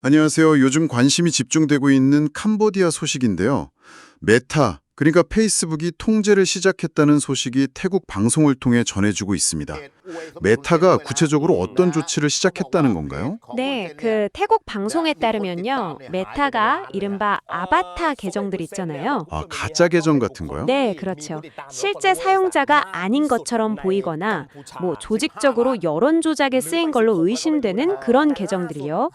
안녕하세요. 요즘 관심이 집중되고 있는 캄보디아 소식인데요. 메타, 그러니까 페이스북이 통제를 시작했다는 소식이 태국 방송을 통해 전해지고 있습니다. 메타가 구체적으로 어떤 조치를 시작했다는 건가요? 네, 그 태국 방송에 따르면요. 메타가 이른바 아바타 계정들 있잖아요. 아, 가짜 계정 같은 거요? 네, 그렇죠. 실제 사용자가 아닌 것처럼 보이거나 조직적으로 여론 조작에 쓰인 걸로 의심되는 그런 계정들이요.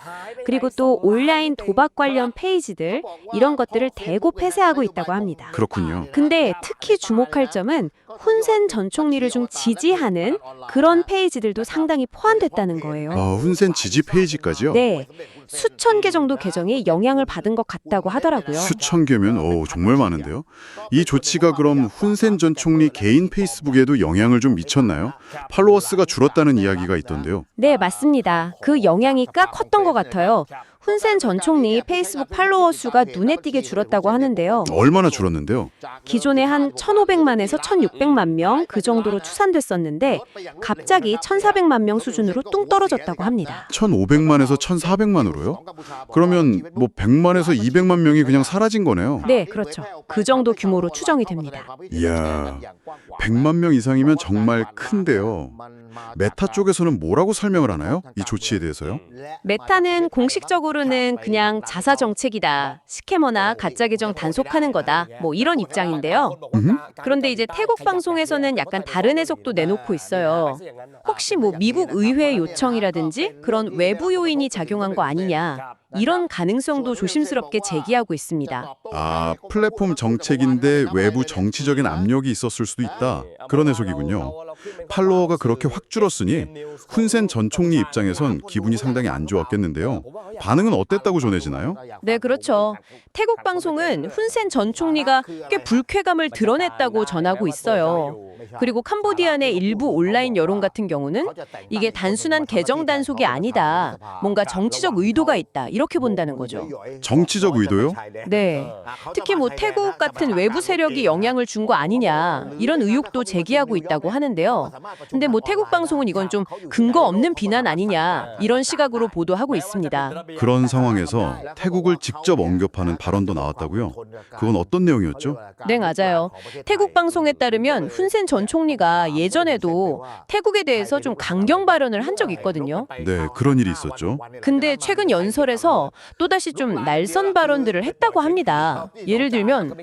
그리고 또 온라인 도박 관련 페이지들 이런 것들을 대거 폐쇄하고 있다고 합니다. 그렇군요. 근데 특히 주목할 점은 훈센 전 총리를 좀 지지하는 그런 페이지들도 상당히 포함됐다는 거예요. 훈센 지지 페이지까지요? 네, 수천 개 정도 계정이 영향을 받은 것 같다고 하더라고요. 수천 개면 정말 많은데요. 이 조치가 그럼 훈센 전 총리 개인 페이스북에도 영향을 좀 미쳤나요? 팔로워스가 줄었다는 이야기가 있던데요. 네, 맞습니다. 그 영향이 꽤 컸던 것 같아요. 훈센 전 총리 페이스북 팔로워 수가 눈에 띄게 줄었다고 하는데요. 얼마나 줄었는데요? 기존에 한 1,500만에서 1,600만 명 그 정도로 추산됐었는데 갑자기 1,400만 명 수준으로 뚱 떨어졌다고 합니다. 1,500만에서 1,400만으로요? 그러면 100만에서 200만 명이 그냥 사라진 거네요. 네, 그렇죠. 그 정도 규모로 추정이 됩니다. 이야, 100만 명 이상이면 정말 큰데요. 메타 쪽에서는 뭐라고 설명을 하나요? 이 조치에 대해서요? 메타는 공식적으로는 그냥 자사 정책이다. 스캐머나 가짜 계정 단속하는 거다. 이런 입장인데요. 그런데 이제 태국 방송에서는 약간 다른 해석도 내놓고 있어요. 혹시 미국 의회 요청이라든지 그런 외부 요인이 작용한 거 아니냐. 이런 가능성도 조심스럽게 제기하고 있습니다. 아, 플랫폼 정책인데 외부 정치적인 압력이 있었을 수도 있다. 그런 해석이군요. 팔로워가 그렇게 확 줄었으니 훈센 전 총리 입장에선 기분이 상당히 안 좋았겠는데요. 반응은 어땠다고 전해지나요? 네, 그렇죠. 태국 방송은 훈센 전 총리가 꽤 불쾌감을 드러냈다고 전하고 있어요. 그리고 캄보디아 내 일부 온라인 여론 같은 경우는 이게 단순한 계정 단속이 아니다. 뭔가 정치적 의도가 있다. 이렇게 본다는 거죠. 정치적 의도요? 네. 특히 태국 같은 외부 세력이 영향을 준 거 아니냐. 이런 의혹도 제기하고 있다고 하는데요. 근데 태국 방송은 이건 좀 근거 없는 비난 아니냐. 이런 시각으로 보도하고 있습니다. 그런 상황에서 태국을 직접 언급하는 발언도 나왔다고요? 그건 어떤 내용이었죠? 네, 맞아요. 태국 방송에 따르면 훈센 전 총리가 예전에도 태국에 대해서 좀 강경 발언을 한 적이 있거든요. 네, 그런 일이 있었죠. 근데 최근 연설에서 또다시 좀 날선 발언들을 했다고 합니다. 예를 들면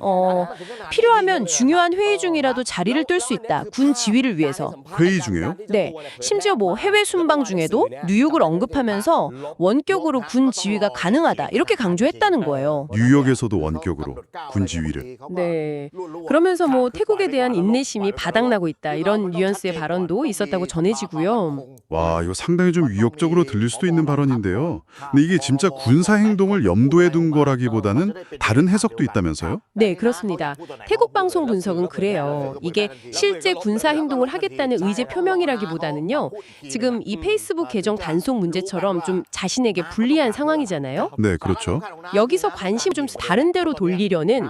필요하면 중요한 회의 중이라도 자리를 뜰 수 있다. 군 지휘를 위해서. 회의 중에요? 네, 심지어 해외 순방 중에도 뉴욕을 언급하면서 원격으로 군 지휘가 가능하다. 이렇게 강조했다는 거예요. 뉴욕에서도 원격으로 군 지휘를. 네. 그러면서 태국에 대한 인내심이 바닥나고 있다. 이런 뉘앙스의 발언도 있었다고 전해지고요. 와, 이거 상당히 좀 위협적으로 들릴 수도 있는 발언인데요. 근데 이게 진짜 군사 행동을 염두에 둔 거라기보다는 다른 해석도 있다면서요? 네, 그렇습니다. 태국 방송 분석은 그래요. 이게 실제 군사 행동을 하겠다는 의제 표명이라기보다는요. 지금 이 페이스북 계정 단속 문제처럼 좀 자신에게 불리한 상황이잖아요. 네, 그렇죠. 여기서 관심을 좀 다른 데로 돌리려는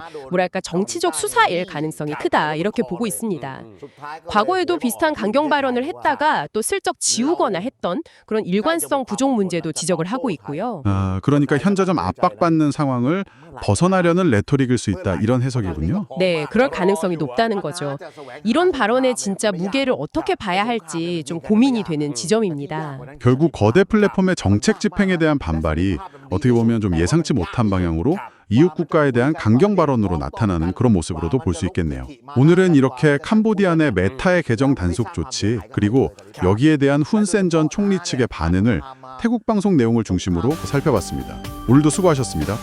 정치적 수사일 가능성이 크다. 이렇게 보고 있습니다. 과거에도 비슷한 강경 발언을 했다가 또 슬쩍 지우거나 했던 그런 일관성 부족 문제도 지적을 하고 있고요. 아, 그러니까 현재 좀 압박받는 상황을 벗어나려는 레토릭일 수 있다. 이런 해석이군요. 네, 그럴 가능성이 높다는 거죠. 이런 발언의 진짜 무게를 어떻게 봐야 할지 좀 고민이 되는 지점입니다. 결국 거대 플랫폼의 정책 집행에 대한 반발이 어떻게 보면 좀 예상치 못한 방향으로 이웃 국가에 대한 강경 발언으로 나타나는 그런 모습으로도 볼 수 있겠네요. 오늘은 이렇게 캄보디아 내 메타의 계정 단속 조치, 그리고 여기에 대한 훈센 전 총리 측의 반응을 태국 방송 내용을 중심으로 살펴봤습니다. 오늘도 수고하셨습니다.